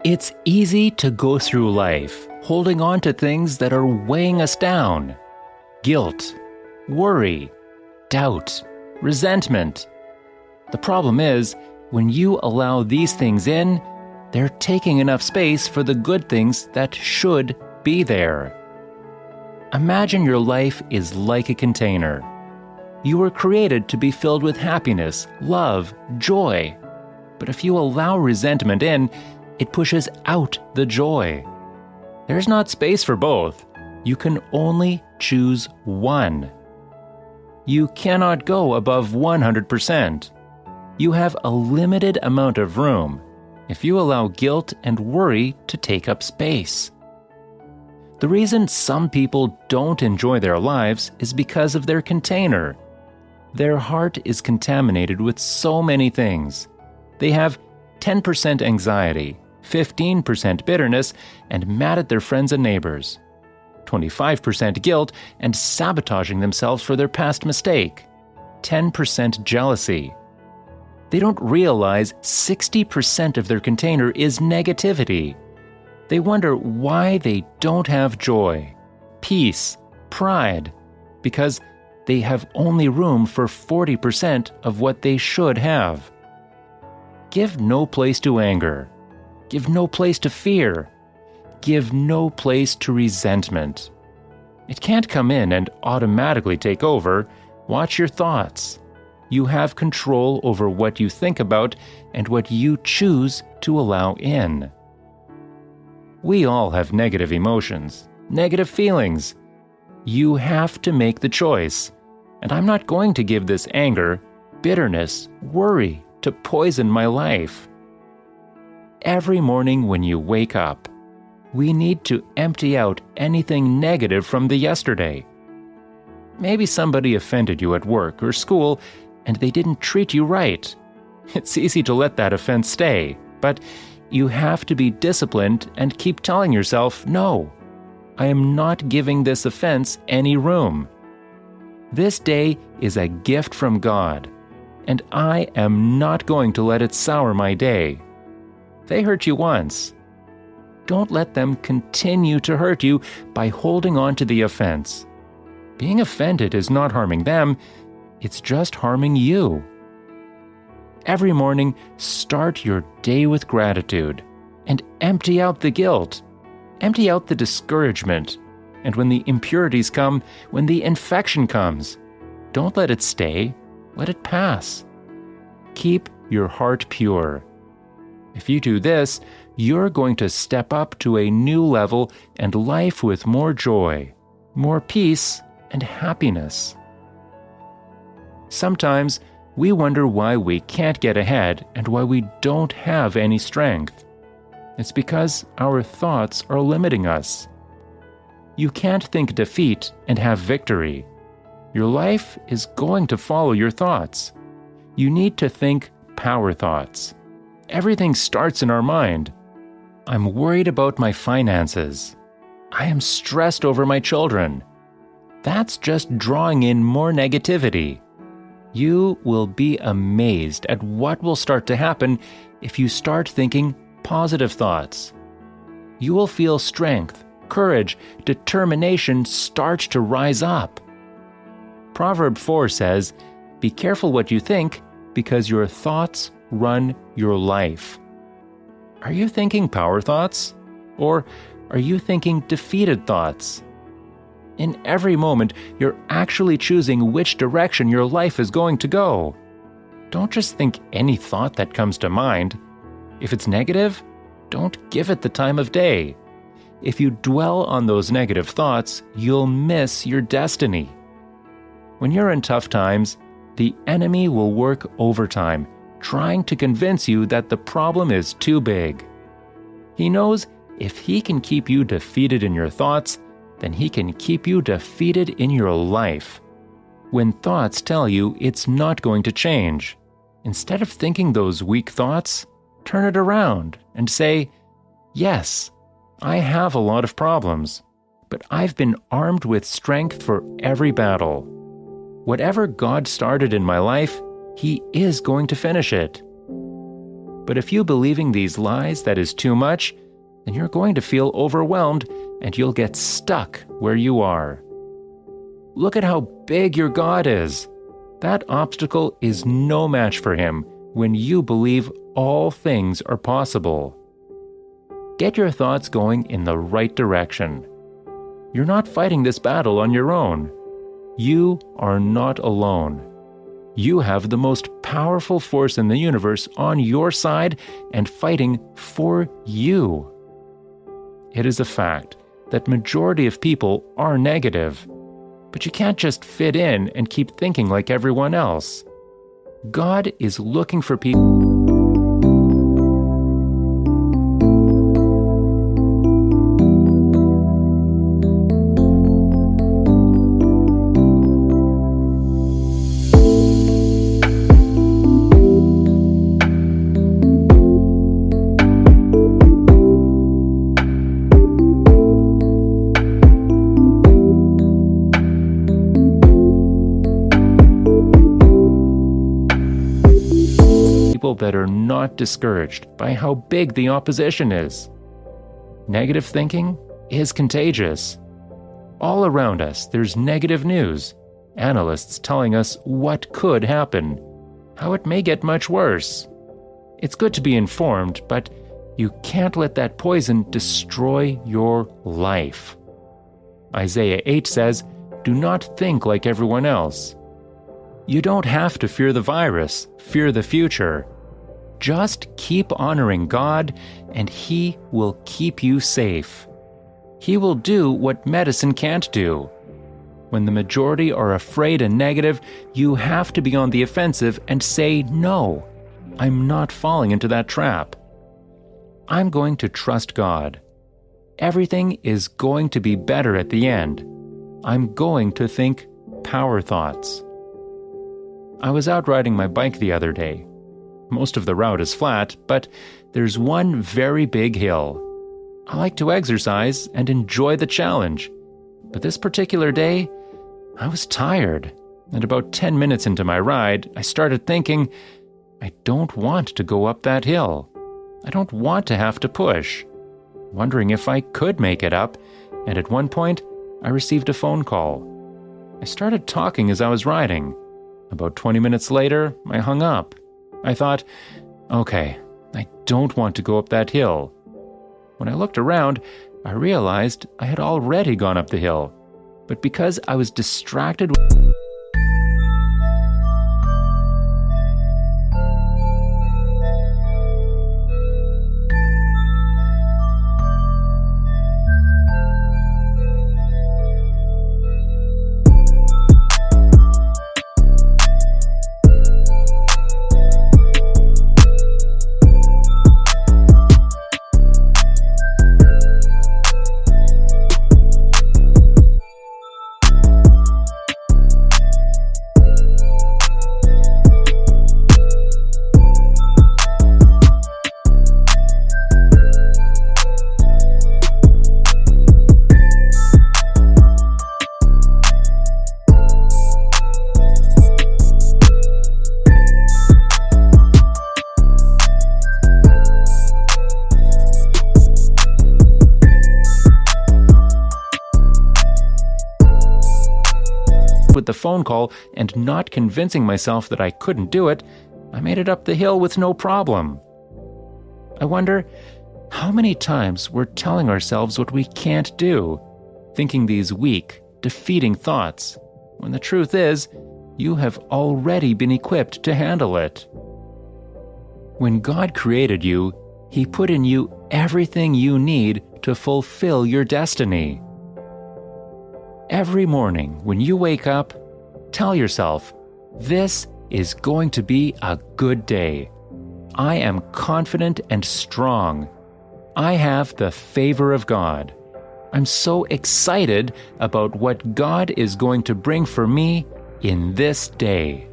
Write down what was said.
It's easy to go through life holding on to things that are weighing us down. Guilt, worry, doubt, resentment. The problem is, when you allow these things in, they're taking enough space for the good things that should be there. Imagine your life is like a container. You were created to be filled with happiness, love, joy. But if you allow resentment in, it pushes out the joy. There's not space for both. You can only choose one. You cannot go above 100%. You have a limited amount of room if you allow guilt and worry to take up space. The reason some people don't enjoy their lives is because of their container. Their heart is contaminated with so many things. They have 10% anxiety, 15% bitterness, and mad at their friends and neighbors, 25% guilt and sabotaging themselves for their past mistake, 10% jealousy. They don't realize 60% of their container is negativity. They wonder why they don't have joy, peace, pride, because they have only room for 40% of what they should have. Give no place to anger. Give no place to fear. Give no place to resentment. It can't come in and automatically take over. Watch your thoughts. You have control over what you think about and what you choose to allow in. We all have negative emotions, negative feelings. You have to make the choice. And I'm not going to give this anger, bitterness, worry to poison my life. Every morning when you wake up, we need to empty out anything negative from the yesterday. Maybe somebody offended you at work or school and they didn't treat you right. It's easy to let that offense stay, but you have to be disciplined and keep telling yourself, no, I am not giving this offense any room. This day is a gift from God, and I am not going to let it sour my day. They hurt you once. Don't let them continue to hurt you by holding on to the offense. Being offended is not harming them, it's just harming you. Every morning, start your day with gratitude and empty out the guilt. Empty out the discouragement. And when the impurities come, when the infection comes, don't let it stay, let it pass. Keep your heart pure. If you do this, you're going to step up to a new level and life with more joy, more peace, and happiness. Sometimes we wonder why we can't get ahead and why we don't have any strength. It's because our thoughts are limiting us. You can't think defeat and have victory. Your life is going to follow your thoughts. You need to think power thoughts. Everything starts in our mind. I'm worried about my finances. I am stressed over my children. That's just drawing in more negativity. You will be amazed at what will start to happen if you start thinking positive thoughts. You will feel strength, courage, determination start to rise up. Proverb 4 says, "Be careful what you think, because your thoughts run your life." Are you thinking power thoughts? Or are you thinking defeated thoughts? In every moment, you're actually choosing which direction your life is going to go. Don't just think any thought that comes to mind. If it's negative, don't give it the time of day. If you dwell on those negative thoughts, you'll miss your destiny. When you're in tough times, the enemy will work overtime, trying to convince you that the problem is too big. He knows if he can keep you defeated in your thoughts, then he can keep you defeated in your life. When thoughts tell you it's not going to change, instead of thinking those weak thoughts, turn it around and say, "Yes, I have a lot of problems, but I've been armed with strength for every battle. Whatever God started in my life, He is going to finish it." But if you believing these lies that is too much, then you're going to feel overwhelmed and you'll get stuck where you are. Look at how big your God is. That obstacle is no match for him when you believe all things are possible. Get your thoughts going in the right direction. You're not fighting this battle on your own. You are not alone. You have the most powerful force in the universe on your side and fighting for you. It is a fact that majority of people are negative, but you can't just fit in and keep thinking like everyone else. God is looking for people. That are not discouraged by how big the opposition is. Negative thinking is contagious. All around us, there's negative news. Analysts telling us what could happen, how it may get much worse. It's good to be informed, but you can't let that poison destroy your life. Isaiah 8 says, "Do not think like everyone else." You don't have to fear the virus, fear the future. Just keep honoring God, and He will keep you safe. He will do what medicine can't do. When the majority are afraid and negative, you have to be on the offensive and say, "No, I'm not falling into that trap. I'm going to trust God. Everything is going to be better at the end. I'm going to think power thoughts." I was out riding my bike the other day. Most of the route is flat, but there's one very big hill. I like to exercise and enjoy the challenge, but this particular day, I was tired, and about 10 minutes into my ride, I started thinking, I don't want to go up that hill. I don't want to have to push. Wondering if I could make it up, and at one point, I received a phone call. I started talking as I was riding. About 20 minutes later, I hung up. I thought, okay, I don't want to go up that hill. When I looked around, I realized I had already gone up the hill. But because I was distracted with the phone call and not convincing myself that I couldn't do it, I made it up the hill with no problem. I wonder, how many times we're telling ourselves what we can't do, thinking these weak, defeating thoughts, when the truth is, you have already been equipped to handle it. When God created you, He put in you everything you need to fulfill your destiny. Every morning when you wake up, tell yourself, this is going to be a good day. I am confident and strong. I have the favor of God. I'm so excited about what God is going to bring for me in this day.